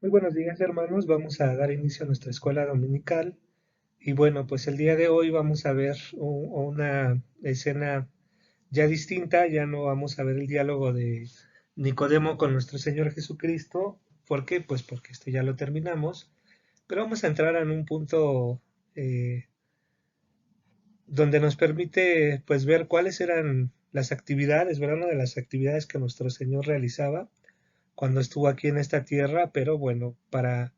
Muy buenos días, hermanos. Vamos a dar inicio a nuestra escuela dominical. Y bueno, pues el día de hoy vamos a ver una escena ya distinta. Ya no vamos a ver el diálogo de Nicodemo con nuestro Señor Jesucristo. ¿Por qué? Pues porque este ya lo terminamos. Pero vamos a entrar en un punto eh, donde nos permite pues ver cuáles eran las actividades, ¿verdad? Una de las actividades que nuestro Señor realizaba cuando estuvo aquí en esta tierra. Pero bueno, para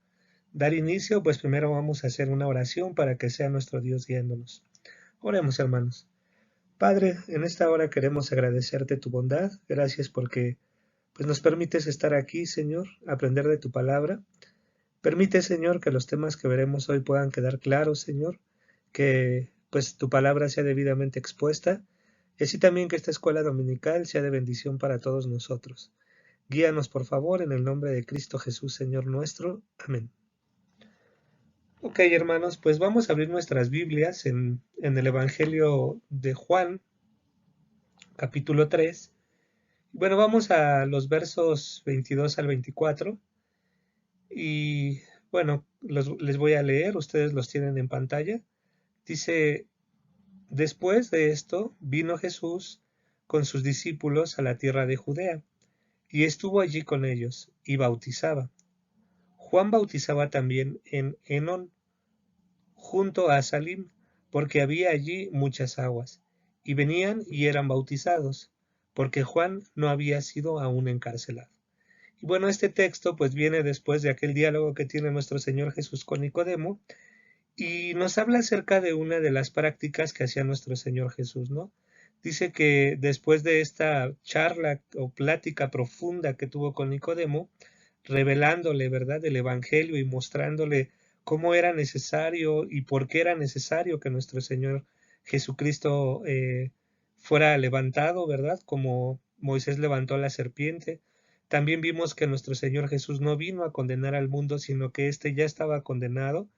dar inicio, pues primero vamos a hacer una oración para que sea nuestro Dios guiándonos. Oremos, hermanos. Padre, en esta hora queremos agradecerte tu bondad. Gracias porque pues nos permites estar aquí, Señor, aprender de tu palabra. Permite, Señor, que los temas que veremos hoy puedan quedar claros, Señor, que pues tu palabra sea debidamente expuesta y así también que esta escuela dominical sea de bendición para todos nosotros. Guíanos, por favor, en el nombre de Cristo Jesús, Señor nuestro. Amén. Ok, hermanos, pues vamos a abrir nuestras Biblias en el Evangelio de Juan, capítulo 3. Bueno, vamos a los versos 22 al 24 y bueno, les voy a leer, ustedes los tienen en pantalla. Dice, después de esto vino Jesús con sus discípulos a la tierra de Judea y estuvo allí con ellos y bautizaba. Juan bautizaba también en Enón, junto a Salim, porque había allí muchas aguas, y venían y eran bautizados, porque Juan no había sido aún encarcelado. Y bueno, este texto pues viene después de aquel diálogo que tiene nuestro Señor Jesús con Nicodemo, y nos habla acerca de una de las prácticas que hacía nuestro Señor Jesús, ¿no? Dice que después de esta charla o plática profunda que tuvo con Nicodemo, revelándole, ¿verdad?, el Evangelio y mostrándole cómo era necesario y por qué era necesario que nuestro Señor Jesucristo fuera levantado, ¿verdad? Como Moisés levantó a la serpiente. También vimos que nuestro Señor Jesús no vino a condenar al mundo, sino que éste ya estaba condenado,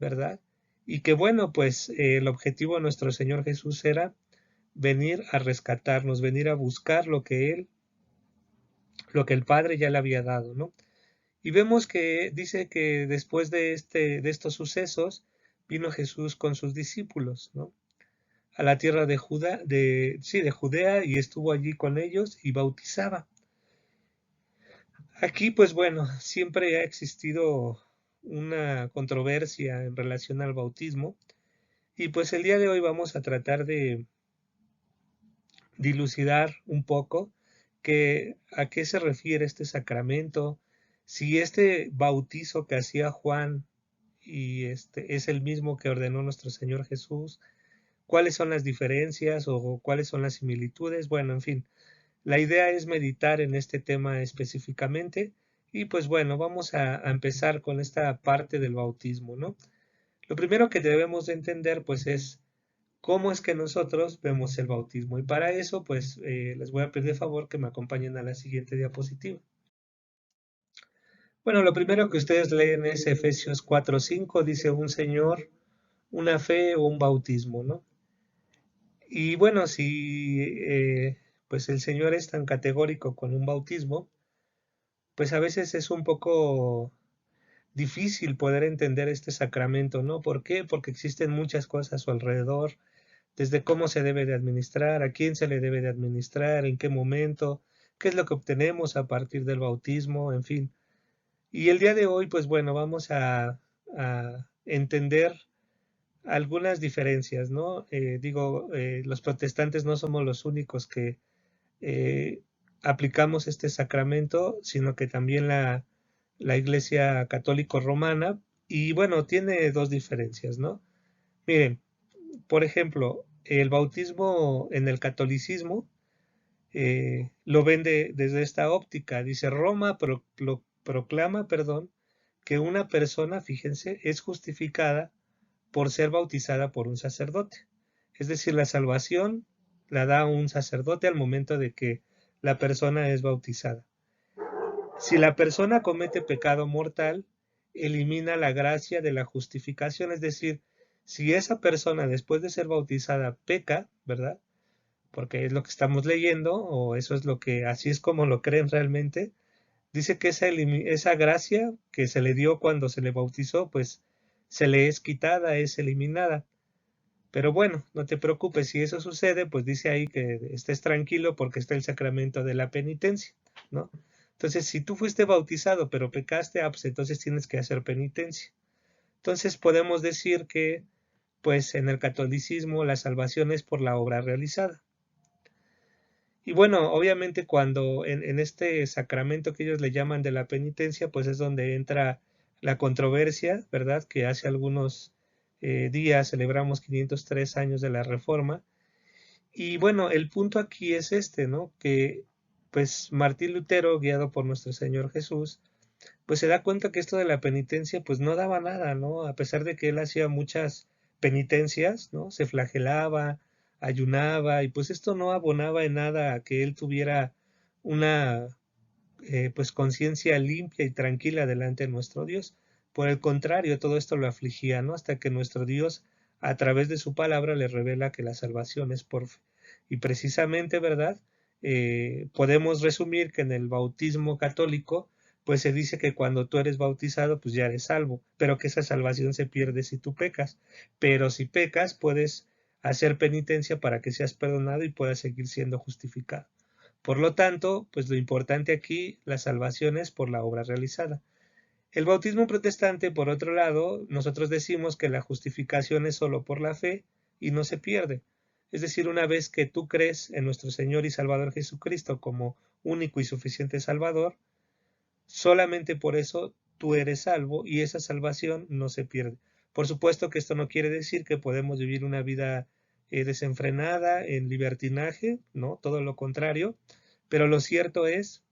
¿verdad? Y que bueno, pues el objetivo de nuestro Señor Jesús era venir a rescatarnos, venir a buscar lo que el Padre ya le había dado, ¿no? Y vemos que dice que después de estos sucesos vino Jesús con sus discípulos, ¿no? A la tierra de de Judea, y estuvo allí con ellos y bautizaba. Aquí, pues bueno, siempre ha existido una controversia en relación al bautismo, y pues el día de hoy vamos a tratar de dilucidar un poco que a qué se refiere este sacramento, si este bautizo que hacía Juan y este es el mismo que ordenó nuestro Señor Jesús, cuáles son las diferencias o cuáles son las similitudes. Bueno, en fin, la idea es meditar en este tema específicamente y pues bueno, vamos a empezar con esta parte del bautismo, ¿no? Lo primero que debemos de entender pues es cómo es que nosotros vemos el bautismo, y para eso pues les voy a pedir de favor que me acompañen a la siguiente diapositiva. Bueno, lo primero que ustedes leen es Efesios 4:5, dice un Señor, una fe o un bautismo, ¿no? Y bueno, si pues el Señor es tan categórico con un bautismo, pues a veces es un poco difícil poder entender este sacramento, ¿no? ¿Por qué? Porque existen muchas cosas a su alrededor, desde cómo se debe de administrar, a quién se le debe de administrar, en qué momento, qué es lo que obtenemos a partir del bautismo, en fin. Y el día de hoy, pues bueno, vamos a entender algunas diferencias, ¿no? Los protestantes no somos los únicos que eh, aplicamos este sacramento, sino que también la Iglesia Católico Romana, y bueno, tiene dos diferencias, ¿no? Miren, por ejemplo, el bautismo en el catolicismo lo ven desde esta óptica. Dice, Roma proclama, perdón, que una persona, fíjense, es justificada por ser bautizada por un sacerdote. Es decir, la salvación la da un sacerdote al momento de que la persona es bautizada. Si la persona comete pecado mortal, elimina la gracia de la justificación, es decir, si esa persona después de ser bautizada peca, ¿verdad? Porque es lo que estamos leyendo, o eso es lo que, así es como lo creen realmente, Dice que esa gracia que se le dio cuando se le bautizó, pues se le es quitada, es eliminada. Pero bueno, no te preocupes, si eso sucede, pues dice ahí que estés tranquilo porque está el sacramento de la penitencia, ¿no? Entonces, si tú fuiste bautizado pero pecaste, pues entonces tienes que hacer penitencia. Entonces podemos decir que, pues en el catolicismo la salvación es por la obra realizada. Y bueno, obviamente cuando en este sacramento que ellos le llaman de la penitencia, pues es donde entra la controversia, ¿verdad? Que hace algunos días celebramos 503 años de la Reforma. Y bueno, el punto aquí es este, ¿no? Que pues Martín Lutero, guiado por nuestro Señor Jesús, pues se da cuenta que esto de la penitencia pues no daba nada, ¿no? A pesar de que él hacía muchas penitencias, ¿no? Se flagelaba, ayunaba y pues esto no abonaba en nada a que él tuviera una pues conciencia limpia y tranquila delante de nuestro Dios. Por el contrario, todo esto lo afligía, ¿no? Hasta que nuestro Dios a través de su palabra le revela que la salvación es por fe. Y precisamente, ¿verdad? Podemos resumir que en el bautismo católico pues se dice que cuando tú eres bautizado, pues ya eres salvo, pero que esa salvación se pierde si tú pecas. Pero si pecas, puedes hacer penitencia para que seas perdonado y puedas seguir siendo justificado. Por lo tanto, pues lo importante aquí, la salvación es por la obra realizada. El bautismo protestante, por otro lado, nosotros decimos que la justificación es solo por la fe y no se pierde. Es decir, una vez que tú crees en nuestro Señor y Salvador Jesucristo como único y suficiente Salvador, solamente por eso tú eres salvo y esa salvación no se pierde. Por supuesto que esto no quiere decir que podemos vivir una vida desenfrenada, en libertinaje, ¿no? Todo lo contrario, pero lo cierto es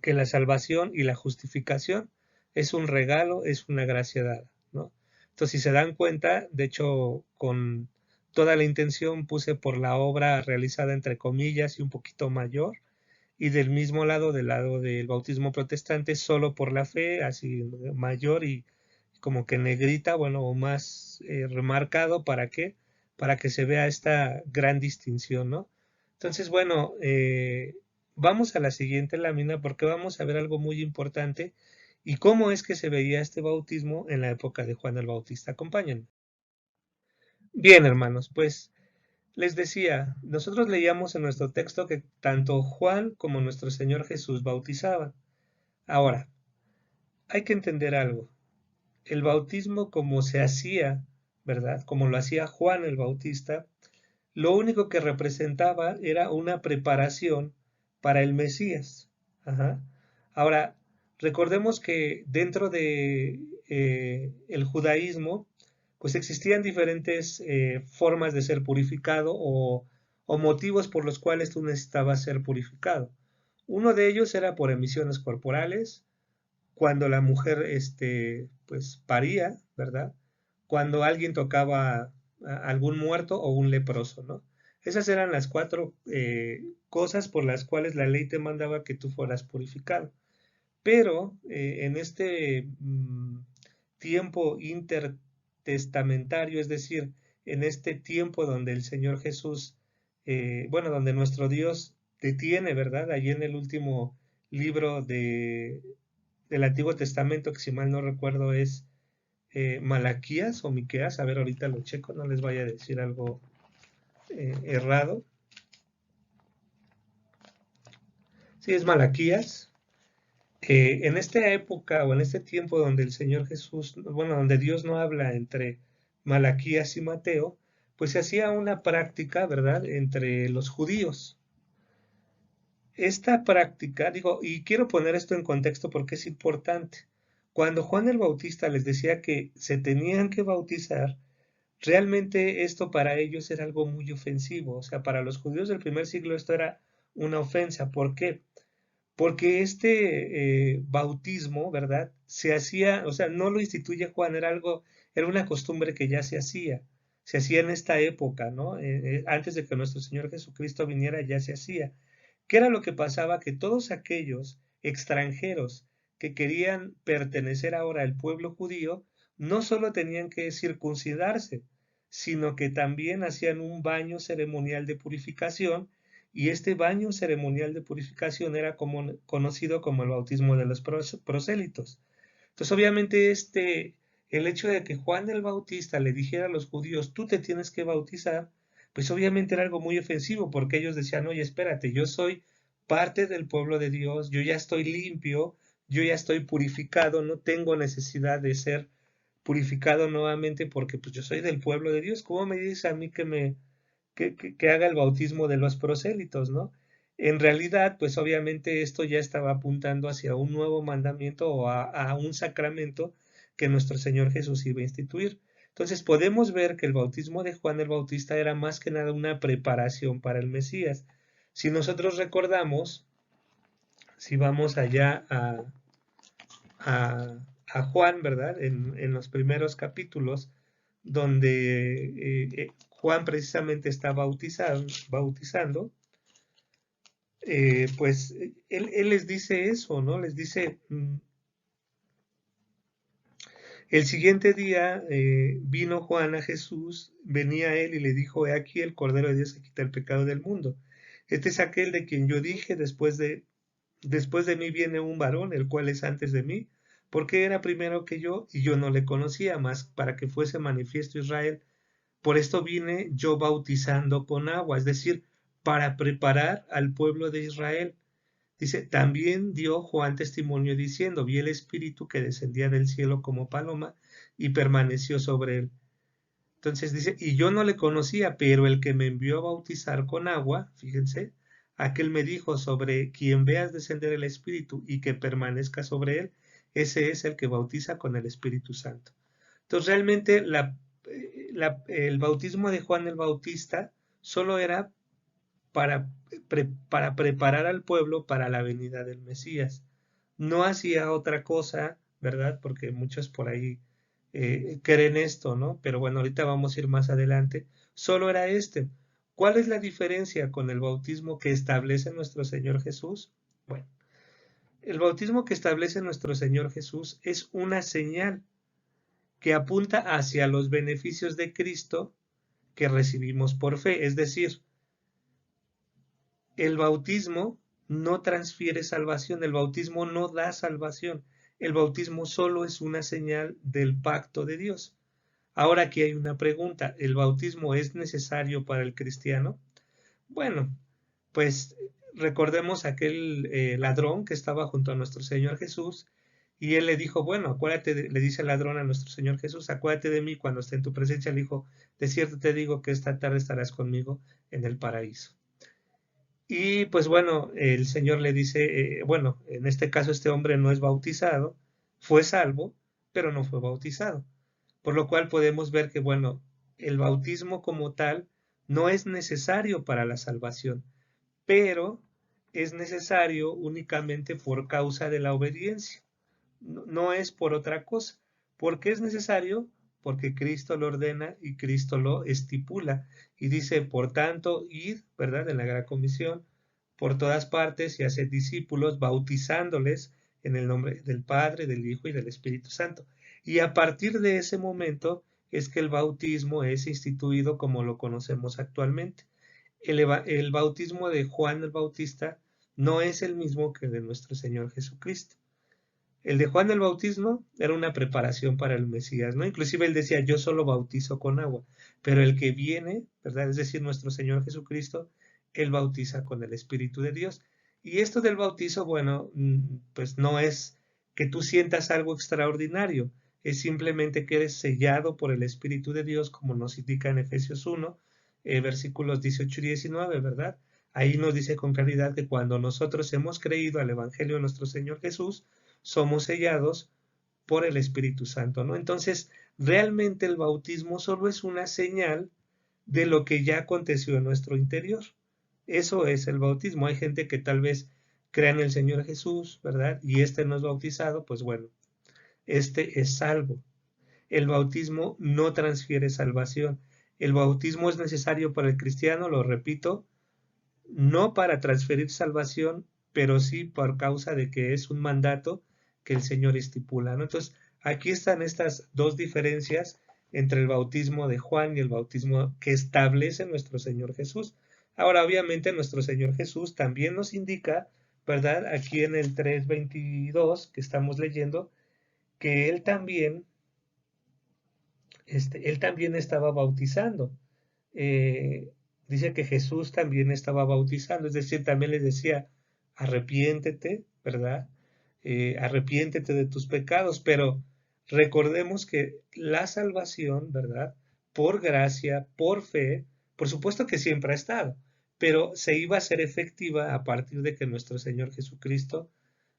que la salvación y la justificación es un regalo, es una gracia dada, ¿no? Entonces, si se dan cuenta, de hecho, con toda la intención puse por la obra realizada entre comillas y un poquito mayor, y del mismo lado, del lado del bautismo protestante, solo por la fe, así mayor y como que negrita, bueno, o más remarcado, ¿para qué? Para que se vea esta gran distinción, ¿no? Entonces, bueno, vamos a la siguiente lámina porque vamos a ver algo muy importante y cómo es que se veía este bautismo en la época de Juan el Bautista. Acompáñenme. Bien, hermanos, pues les decía, nosotros leíamos en nuestro texto que tanto Juan como nuestro Señor Jesús bautizaban. Ahora, hay que entender algo. El bautismo como se hacía, ¿verdad? Como lo hacía Juan el Bautista, lo único que representaba era una preparación para el Mesías. Ajá. Ahora, recordemos que dentro de el judaísmo, pues existían diferentes formas de ser purificado o motivos por los cuales tú necesitabas ser purificado. Uno de ellos era por emisiones corporales, cuando la mujer pues paría, ¿verdad? Cuando alguien tocaba a algún muerto o un leproso, ¿no? Esas eran las cuatro cosas por las cuales la ley te mandaba que tú fueras purificado. Pero en este tiempo intertestamentario, es decir, en este tiempo donde el Señor Jesús, bueno, donde nuestro Dios te tiene, ¿verdad? Allí en el último libro del Antiguo Testamento, que si mal no recuerdo es Malaquías o Miqueas, a ver, ahorita lo checo, no les vaya a decir algo errado. Sí, es Malaquías. En esta época o en este tiempo donde el Señor Jesús, bueno, donde Dios no habla entre Malaquías y Mateo, pues se hacía una práctica, ¿verdad?, entre los judíos. Esta práctica, digo, y quiero poner esto en contexto porque es importante. Cuando Juan el Bautista les decía que se tenían que bautizar, realmente esto para ellos era algo muy ofensivo. O sea, para los judíos del primer siglo esto era una ofensa. ¿Por qué? Porque este bautismo, ¿verdad? Se hacía, o sea, no lo instituye Juan, era algo, era una costumbre que ya se hacía en esta época, ¿no? Antes de que nuestro Señor Jesucristo viniera ya se hacía. ¿Qué era lo que pasaba? Que todos aquellos extranjeros que querían pertenecer ahora al pueblo judío, no solo tenían que circuncidarse, sino que también hacían un baño ceremonial de purificación y este baño ceremonial de purificación era conocido como el bautismo de los prosélitos. Entonces, obviamente, el hecho de que Juan el Bautista le dijera a los judíos, tú te tienes que bautizar, pues obviamente era algo muy ofensivo, porque ellos decían, oye, espérate, yo soy parte del pueblo de Dios, yo ya estoy limpio, yo ya estoy purificado, no tengo necesidad de ser purificado nuevamente porque pues yo soy del pueblo de Dios. ¿Cómo me dice a mí que haga el bautismo de los prosélitos, ¿no? En realidad, pues obviamente esto ya estaba apuntando hacia un nuevo mandamiento o a un sacramento que nuestro Señor Jesús iba a instituir. Entonces podemos ver que el bautismo de Juan el Bautista era más que nada una preparación para el Mesías. Si nosotros recordamos, si vamos allá a Juan, ¿verdad? En los primeros capítulos, donde Juan precisamente está bautizando, pues él les dice eso, ¿no? Les dice, el siguiente día vino Juan a Jesús, venía él y le dijo, he aquí el Cordero de Dios que quita el pecado del mundo. Este es aquel de quien yo dije, después de mí viene un varón, el cual es antes de mí, porque era primero que yo y yo no le conocía más para que fuese manifiesto Israel. Por esto vine yo bautizando con agua, es decir, para preparar al pueblo de Israel. Dice, también dio Juan testimonio diciendo, vi el Espíritu que descendía del cielo como paloma y permaneció sobre él. Entonces dice, y yo no le conocía, pero el que me envió a bautizar con agua, fíjense, aquel me dijo, sobre quien veas descender el Espíritu y que permanezca sobre él, ese es el que bautiza con el Espíritu Santo. Entonces realmente el bautismo de Juan el Bautista solo era para preparar al pueblo para la venida del Mesías. No hacía otra cosa, ¿verdad? Porque muchos por ahí creen esto, ¿no? Pero bueno, ahorita vamos a ir más adelante. Solo era este. ¿Cuál es la diferencia con el bautismo que establece nuestro Señor Jesús? Bueno, el bautismo que establece nuestro Señor Jesús es una señal que apunta hacia los beneficios de Cristo que recibimos por fe. Es decir, el bautismo no transfiere salvación, el bautismo no da salvación, el bautismo solo es una señal del pacto de Dios. Ahora aquí hay una pregunta, ¿el bautismo es necesario para el cristiano? Bueno, pues recordemos aquel ladrón que estaba junto a nuestro Señor Jesús y él le dijo, bueno, acuérdate, le dice el ladrón a nuestro Señor Jesús, acuérdate de mí cuando esté en tu presencia. Le dijo, de cierto te digo que esta tarde estarás conmigo en el paraíso. Y pues bueno, el Señor le dice, bueno, en este caso este hombre no es bautizado, fue salvo, pero no fue bautizado. Por lo cual podemos ver que, bueno, el bautismo como tal no es necesario para la salvación, pero es necesario únicamente por causa de la obediencia. No es por otra cosa. ¿Por qué es necesario? Porque Cristo lo ordena y Cristo lo estipula. Y dice, por tanto, id, ¿verdad? En la Gran Comisión, por todas partes y haced discípulos, bautizándoles en el nombre del Padre, del Hijo y del Espíritu Santo. Y a partir de ese momento es que el bautismo es instituido como lo conocemos actualmente. El bautismo de Juan el Bautista no es el mismo que el de nuestro Señor Jesucristo. El de Juan el Bautismo era una preparación para el Mesías, ¿no? Inclusive él decía, yo solo bautizo con agua, pero el que viene, ¿verdad? Es decir, nuestro Señor Jesucristo, él bautiza con el Espíritu de Dios. Y esto del bautizo, bueno, pues no es que tú sientas algo extraordinario, es simplemente que eres sellado por el Espíritu de Dios, como nos indica en Efesios 1, versículos 18 y 19, ¿verdad? Ahí nos dice con claridad que cuando nosotros hemos creído al Evangelio de nuestro Señor Jesús, somos sellados por el Espíritu Santo, ¿no? Entonces, realmente el bautismo solo es una señal de lo que ya aconteció en nuestro interior. Eso es el bautismo. Hay gente que tal vez crea en el Señor Jesús, ¿verdad? Y este no es bautizado, pues bueno, este es salvo. El bautismo no transfiere salvación. El bautismo es necesario para el cristiano, lo repito, no para transferir salvación, pero sí por causa de que es un mandato que el Señor estipula, ¿no? Entonces, aquí están estas dos diferencias entre el bautismo de Juan y el bautismo que establece nuestro Señor Jesús. Ahora, obviamente, nuestro Señor Jesús también nos indica, ¿verdad? Aquí en el 3:22 que estamos leyendo, que él también estaba bautizando. Eh, Dice que Jesús también estaba bautizando, es decir, también les decía, arrepiéntete, ¿verdad? Arrepiéntete de tus pecados, pero recordemos que la salvación, ¿verdad? Por gracia, por fe, por supuesto que siempre ha estado, pero se iba a ser efectiva a partir de que nuestro Señor Jesucristo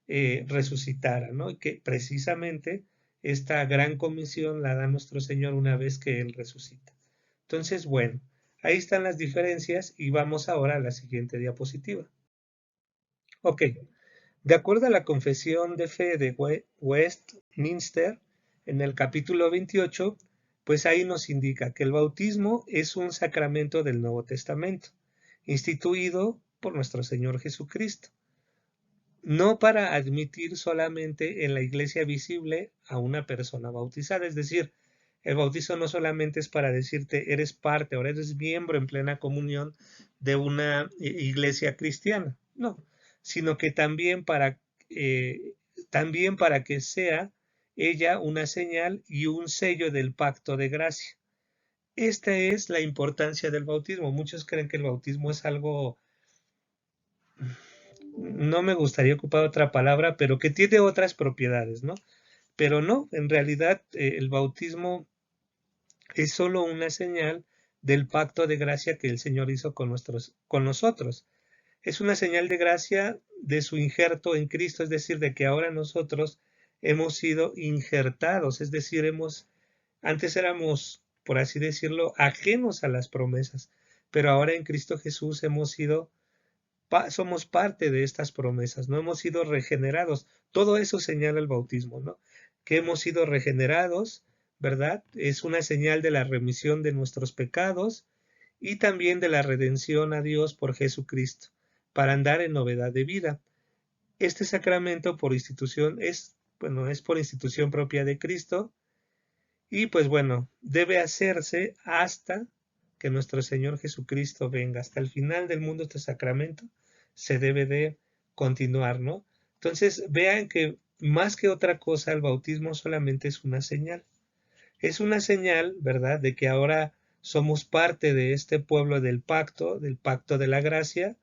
resucitara, ¿no? Y que precisamente esta gran comisión la da nuestro Señor una vez que Él resucita. Entonces, bueno, ahí están las diferencias y vamos ahora a la siguiente diapositiva. Ok, de acuerdo a la Confesión de Fe de Westminster, en el capítulo 28, pues ahí nos indica que el bautismo es un sacramento del Nuevo Testamento, instituido por nuestro Señor Jesucristo, no para admitir solamente en la iglesia visible a una persona bautizada, es decir, el bautizo no solamente es para decirte eres parte, ahora eres miembro en plena comunión de una iglesia cristiana, no, sino que eh, también para que sea ella una señal y un sello del pacto de gracia. Esta es la importancia del bautismo. Muchos creen que el bautismo es algo, no me gustaría ocupar otra palabra, pero que tiene otras propiedades, ¿no? Pero no, en realidad el bautismo es solo una señal del pacto de gracia que el Señor hizo con nosotros. Es una señal de gracia de su injerto en Cristo, es decir, de que ahora nosotros hemos sido injertados, es decir, antes éramos, por así decirlo, ajenos a las promesas, pero ahora en Cristo Jesús somos parte de estas promesas, no hemos sido regenerados. Todo eso señala el bautismo, ¿no? Que hemos sido regenerados, ¿verdad? Es una señal de la remisión de nuestros pecados y también de la redención a Dios por Jesucristo, para andar en novedad de vida. Este sacramento por institución es por institución propia de Cristo y pues bueno, debe hacerse hasta que nuestro Señor Jesucristo venga. Hasta el final del mundo este sacramento se debe de continuar, ¿no? Entonces vean que más que otra cosa el bautismo solamente es una señal. Es una señal, ¿verdad?, de que ahora somos parte de este pueblo del pacto de la gracia,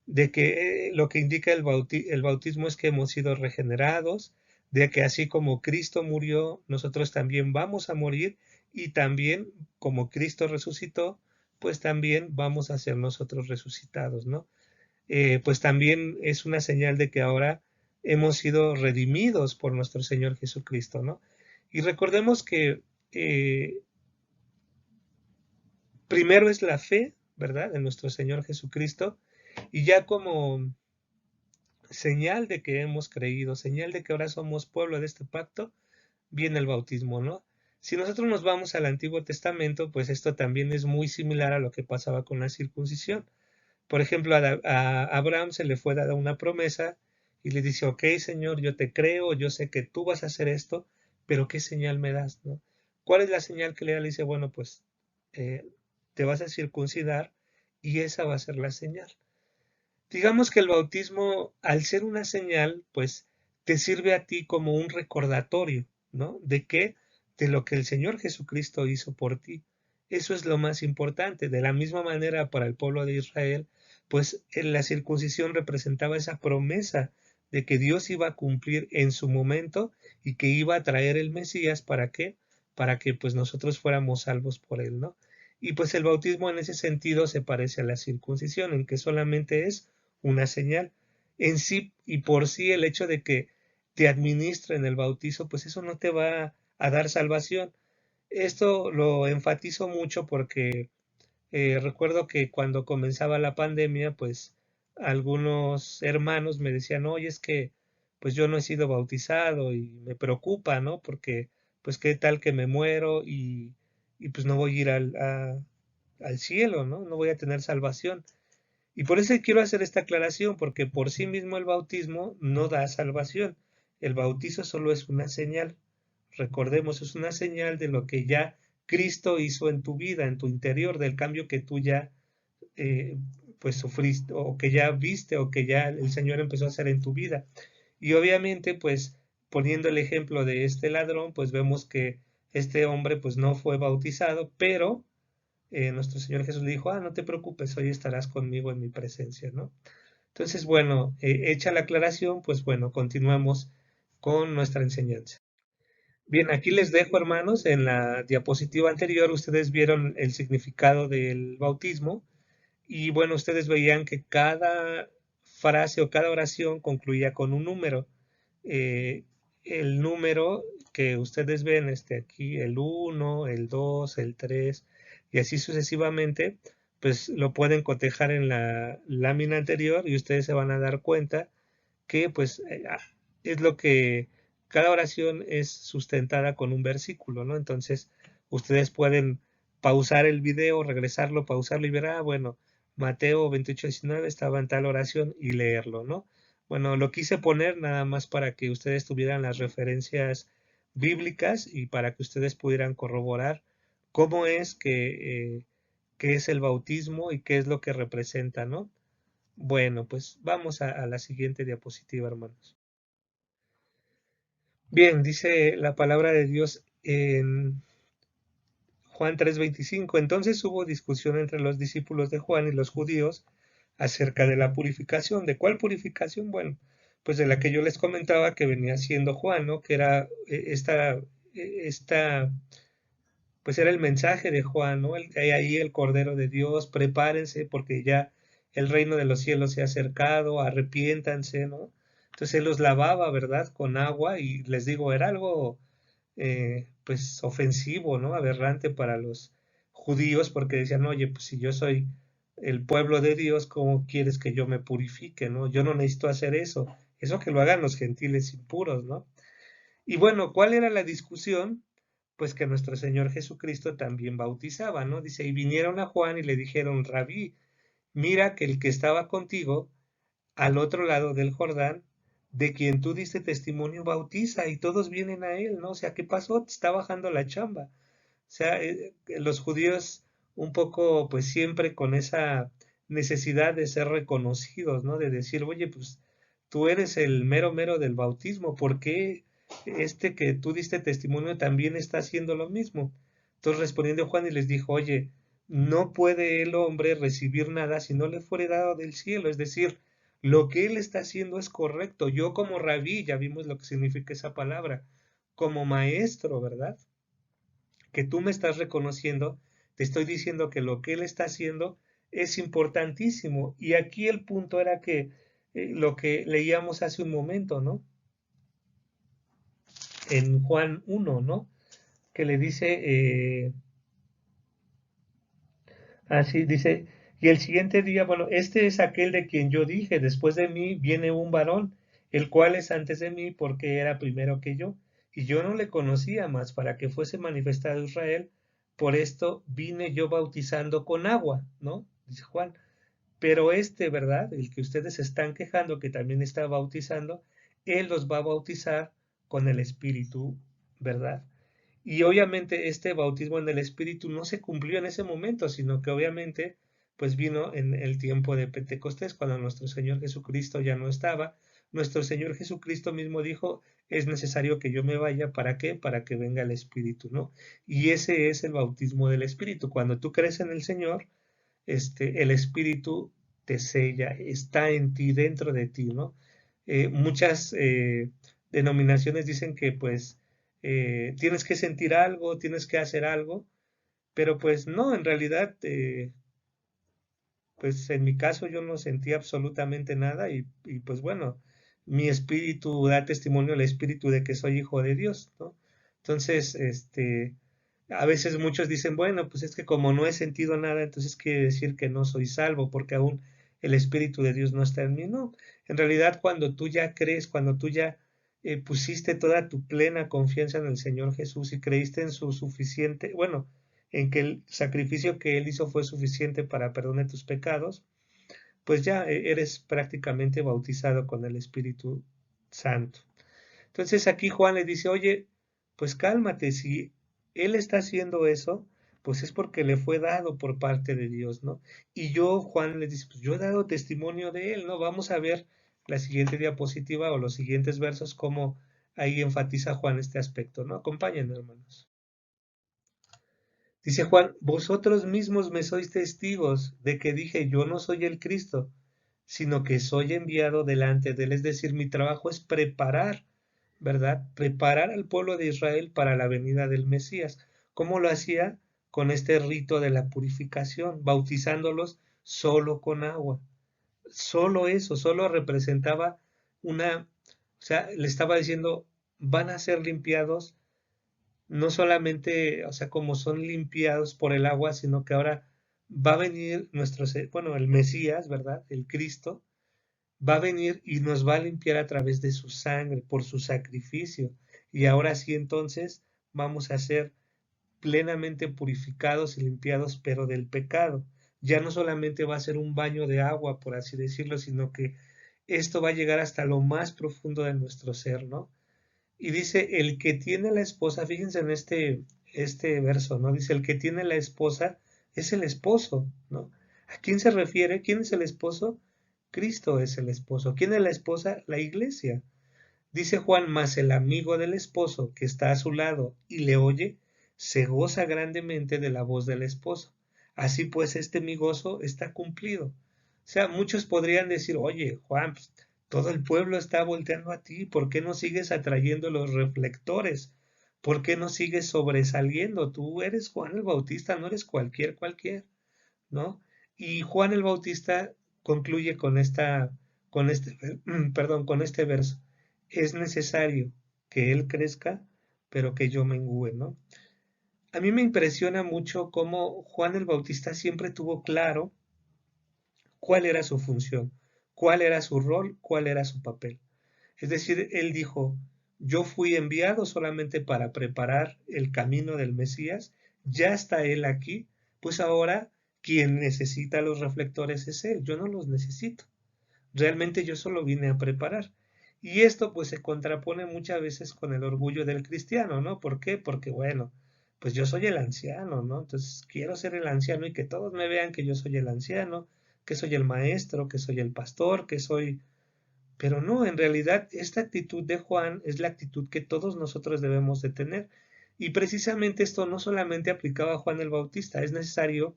de que lo que indica el bautismo es que hemos sido regenerados, de que así como Cristo murió, nosotros también vamos a morir y también como Cristo resucitó, pues también vamos a ser nosotros resucitados, ¿no? Pues también es una señal de que ahora hemos sido redimidos por nuestro Señor Jesucristo, ¿no? Y recordemos que eh, primero es la fe, ¿verdad?, en nuestro Señor Jesucristo, y ya como señal de que hemos creído, señal de que ahora somos pueblo de este pacto, viene el bautismo, ¿no? Si nosotros nos vamos al Antiguo Testamento, pues esto también es muy similar a lo que pasaba con la circuncisión. Por ejemplo, a Abraham se le fue dada una promesa y le dice, ok, Señor, yo te creo, yo sé que tú vas a hacer esto, pero ¿qué señal me das, no? ¿Cuál es la señal que le da? Le dice, bueno, pues eh, te vas a circuncidar y esa va a ser la señal. Digamos que el bautismo, al ser una señal, pues te sirve a ti como un recordatorio, ¿no? ¿De qué? De lo que el Señor Jesucristo hizo por ti. Eso es lo más importante. De la misma manera, para el pueblo de Israel, pues en la circuncisión representaba esa promesa de que Dios iba a cumplir en su momento y que iba a traer el Mesías. ¿Para qué? Para que pues nosotros fuéramos salvos por él, ¿no? Y pues el bautismo en ese sentido se parece a la circuncisión, en que solamente es una señal. En sí y por sí el hecho de que te administren el bautizo, pues eso no te va a dar salvación. Esto lo enfatizo mucho porque recuerdo que cuando comenzaba la pandemia, pues algunos hermanos me decían, oye, es que pues yo no he sido bautizado y me preocupa, ¿no? Porque pues qué tal que me muero y pues no voy a ir al cielo, ¿no? No voy a tener salvación. Y por eso quiero hacer esta aclaración, porque por sí mismo el bautismo no da salvación. El bautizo solo es una señal. Recordemos, es una señal de lo que ya Cristo hizo en tu vida, en tu interior, del cambio que tú ya eh, pues sufriste o que ya viste o que ya el Señor empezó a hacer en tu vida. Y obviamente, pues poniendo el ejemplo de este ladrón, pues vemos que este hombre pues no fue bautizado, pero nuestro Señor Jesús le dijo, no te preocupes, hoy estarás conmigo en mi presencia, ¿no? Entonces, bueno, hecha la aclaración, pues bueno, continuamos con nuestra enseñanza. Bien, aquí les dejo, hermanos, en la diapositiva anterior ustedes vieron el significado del bautismo y bueno, ustedes veían que cada frase o cada oración concluía con un número. Eh, el número que ustedes ven aquí, el 1, el 2, el 3 y así sucesivamente, pues lo pueden cotejar en la lámina anterior y ustedes se van a dar cuenta que pues es lo que cada oración es sustentada con un versículo, ¿no? Entonces, ustedes pueden pausar el video, regresarlo, pausarlo y ver, bueno, Mateo 28:19 estaba en tal oración y leerlo, ¿no? Bueno, lo quise poner nada más para que ustedes tuvieran las referencias bíblicas y para que ustedes pudieran corroborar cómo es qué es el bautismo y qué es lo que representa, ¿no? Bueno, pues vamos a la siguiente diapositiva, hermanos. Bien, dice la palabra de Dios en Juan 3:25. Entonces hubo discusión entre los discípulos de Juan y los judíos acerca de la purificación. ¿De cuál purificación? Bueno, pues de la que yo les comentaba que venía siendo Juan, ¿no? Que era esta, pues era el mensaje de Juan, ¿no? Ahí el Cordero de Dios, prepárense porque ya el reino de los cielos se ha acercado, arrepiéntanse, ¿no? Entonces él los lavaba, ¿verdad? Con agua y les digo, era algo pues ofensivo, ¿no? Aberrante para los judíos porque decían, oye, pues si yo soy el pueblo de Dios, ¿cómo quieres que yo me purifique, ¿no? Yo no necesito hacer eso que lo hagan los gentiles impuros, ¿no? Y bueno, ¿cuál era la discusión? Pues que nuestro Señor Jesucristo también bautizaba, ¿no? Dice, y vinieron a Juan y le dijeron, Rabí, mira que el que estaba contigo al otro lado del Jordán, de quien tú diste testimonio, bautiza y todos vienen a él, ¿no? O sea, ¿qué pasó? Te está bajando la chamba. O sea, los judíos un poco, pues siempre con esa necesidad de ser reconocidos, ¿no? De decir, oye, pues tú eres el mero mero del bautismo, ¿por qué este que tú diste testimonio también está haciendo lo mismo? Entonces respondiendo Juan y les dijo, oye, no puede el hombre recibir nada si no le fuere dado del cielo, es decir, lo que él está haciendo es correcto. Yo como rabí, ya vimos lo que significa esa palabra, como maestro, ¿verdad? Que tú me estás reconociendo, te estoy diciendo que lo que él está haciendo es importantísimo. Y aquí el punto era que lo que leíamos hace un momento, ¿no? En Juan 1, ¿no? Que le dice, así dice, y el siguiente día, bueno, este es aquel de quien yo dije, después de mí viene un varón, el cual es antes de mí porque era primero que yo, y yo no le conocía más para que fuese manifestado Israel, por esto vine yo bautizando con agua, ¿no? Dice Juan, pero este, ¿verdad? El que ustedes están quejando, que también está bautizando, él los va a bautizar con el Espíritu, ¿verdad? Y obviamente este bautismo en el Espíritu no se cumplió en ese momento, sino que obviamente pues vino en el tiempo de Pentecostés, cuando nuestro Señor Jesucristo ya no estaba. Nuestro Señor Jesucristo mismo dijo, es necesario que yo me vaya, ¿para qué? Para que venga el Espíritu, ¿no? Y ese es el bautismo del Espíritu. Cuando tú crees en el Señor, el Espíritu te sella, está en ti, dentro de ti, ¿no? Muchas denominaciones dicen que pues tienes que sentir algo, tienes que hacer algo, pero pues no, en realidad, pues en mi caso yo no sentí absolutamente nada y pues bueno, mi espíritu da testimonio al espíritu de que soy hijo de Dios, ¿no? Entonces, a veces muchos dicen, bueno, pues es que como no he sentido nada, entonces quiere decir que no soy salvo porque aún el espíritu de Dios no está en mí, no. En realidad, cuando tú ya crees, cuando tú ya pusiste toda tu plena confianza en el Señor Jesús y creíste en su suficiente, bueno, en que el sacrificio que Él hizo fue suficiente para perdonar tus pecados, pues ya eres prácticamente bautizado con el Espíritu Santo. Entonces aquí Juan le dice, oye, pues cálmate, si Él está haciendo eso, Pues es porque le fue dado por parte de Dios, ¿no? Y yo, Juan, le dice, pues yo he dado testimonio de él, ¿no? Vamos a ver la siguiente diapositiva o los siguientes versos, cómo ahí enfatiza Juan este aspecto, ¿no? Acompáñenme, hermanos. Dice Juan, vosotros mismos me sois testigos de que dije, yo no soy el Cristo, sino que soy enviado delante de él. Es decir, mi trabajo es preparar, ¿verdad? Preparar al pueblo de Israel para la venida del Mesías. ¿Cómo lo hacía? Con este rito de la purificación, bautizándolos solo con agua. Solo eso, solo representaba una, o sea, le estaba diciendo, van a ser limpiados no solamente, o sea, como son limpiados por el agua, sino que ahora va a venir bueno, el Mesías, ¿verdad? El Cristo, va a venir y nos va a limpiar a través de su sangre, por su sacrificio. Y ahora sí, entonces, vamos a ser plenamente purificados y limpiados, pero del pecado. Ya no solamente va a ser un baño de agua, por así decirlo, sino que esto va a llegar hasta lo más profundo de nuestro ser, ¿no? Y dice, el que tiene la esposa, fíjense en este verso, ¿no? Dice, el que tiene la esposa es el esposo, ¿no? ¿A quién se refiere? ¿Quién es el esposo? Cristo es el esposo. ¿Quién es la esposa? La iglesia. Dice Juan, más el amigo del esposo que está a su lado y le oye, se goza grandemente de la voz del esposo. Así pues, este mi gozo está cumplido. O sea, muchos podrían decir, oye, Juan, pues, todo el pueblo está volteando a ti, ¿por qué no sigues atrayendo los reflectores? ¿Por qué no sigues sobresaliendo? Tú eres Juan el Bautista, no eres cualquier, ¿no? Y Juan el Bautista concluye con este verso. Es necesario que él crezca, pero que yo mengüe, ¿no? A mí me impresiona mucho cómo Juan el Bautista siempre tuvo claro cuál era su función, cuál era su rol, cuál era su papel. Es decir, él dijo, yo fui enviado solamente para preparar el camino del Mesías, ya está él aquí, pues ahora quien necesita los reflectores es él, yo no los necesito. Realmente yo solo vine a preparar. Y esto pues se contrapone muchas veces con el orgullo del cristiano, ¿no? ¿Por qué? Porque bueno, pues yo soy el anciano, ¿no? Entonces quiero ser el anciano y que todos me vean que yo soy el anciano, que soy el maestro, que soy el pastor, que soy... Pero no, en realidad esta actitud de Juan es la actitud que todos nosotros debemos de tener. Y precisamente esto no solamente aplicaba a Juan el Bautista, es necesario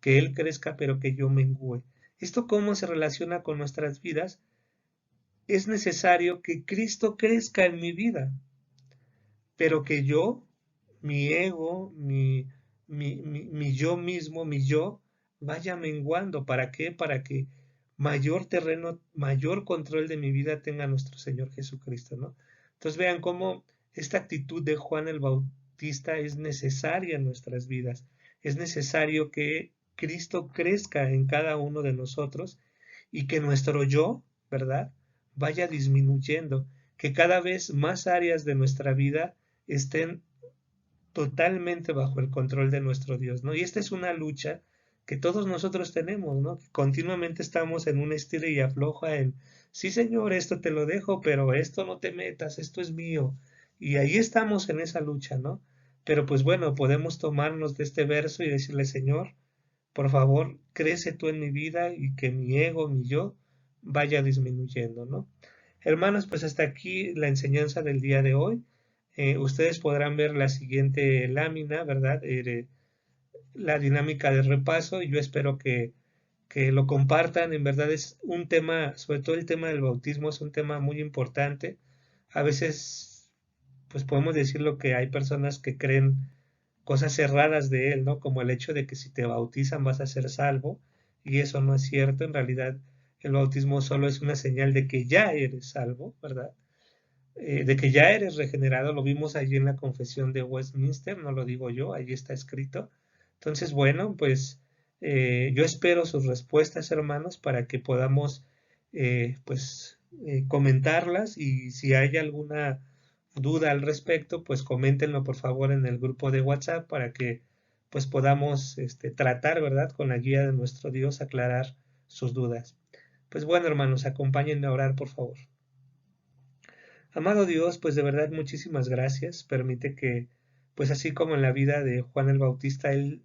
que él crezca pero que yo mengüe. ¿Esto cómo se relaciona con nuestras vidas? Es necesario que Cristo crezca en mi vida, pero que yo, mi ego, mi yo mismo, mi yo, vaya menguando. ¿Para qué? Para que mayor terreno, mayor control de mi vida tenga nuestro Señor Jesucristo, ¿no? Entonces vean cómo esta actitud de Juan el Bautista es necesaria en nuestras vidas. Es necesario que Cristo crezca en cada uno de nosotros y que nuestro yo, ¿verdad? Vaya disminuyendo, que cada vez más áreas de nuestra vida estén totalmente bajo el control de nuestro Dios, ¿no? Y esta es una lucha que todos nosotros tenemos, ¿no? Que continuamente estamos en un estilo y afloja en, sí Señor, esto te lo dejo, pero esto no te metas, esto es mío. Y ahí estamos en esa lucha, ¿no? Pero pues bueno, podemos tomarnos de este verso y decirle, Señor, por favor, crece tú en mi vida y que mi ego, mi yo, vaya disminuyendo, ¿no? Hermanos, pues hasta aquí la enseñanza del día de hoy. Ustedes podrán ver la siguiente lámina, ¿verdad? La dinámica de repaso y yo espero que lo compartan. En verdad es un tema, sobre todo el tema del bautismo, es un tema muy importante. A veces, pues podemos decirlo que hay personas que creen cosas erradas de él, ¿no? Como el hecho de que si te bautizan vas a ser salvo, y eso no es cierto. En realidad, el bautismo solo es una señal de que ya eres salvo, ¿verdad? De que ya eres regenerado, lo vimos allí en la confesión de Westminster, no lo digo yo, allí está escrito. Entonces, bueno, pues yo espero sus respuestas, hermanos, para que podamos, comentarlas y si hay alguna duda al respecto, pues coméntenlo por favor en el grupo de WhatsApp para que pues podamos tratar, ¿verdad? Con la guía de nuestro Dios, aclarar sus dudas. Pues bueno, hermanos, acompáñenme a orar, por favor. Amado Dios, pues de verdad muchísimas gracias. Permite que pues así como en la vida de Juan el Bautista, él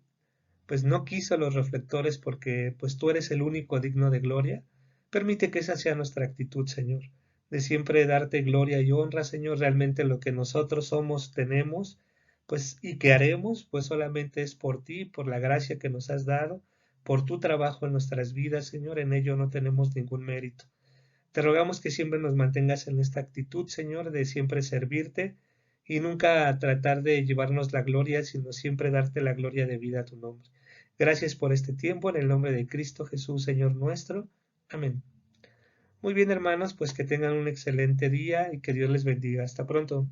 pues no quiso los reflectores porque pues tú eres el único digno de gloria. Permite que esa sea nuestra actitud, Señor, de siempre darte gloria y honra, Señor. Realmente lo que nosotros somos, tenemos, pues y que haremos, pues solamente es por ti, por la gracia que nos has dado, por tu trabajo en nuestras vidas, Señor. En ello no tenemos ningún mérito. Te rogamos que siempre nos mantengas en esta actitud, Señor, de siempre servirte y nunca tratar de llevarnos la gloria, sino siempre darte la gloria de vida a tu nombre. Gracias por este tiempo, en el nombre de Cristo Jesús, Señor nuestro. Amén. Muy bien, hermanos, pues que tengan un excelente día y que Dios les bendiga. Hasta pronto.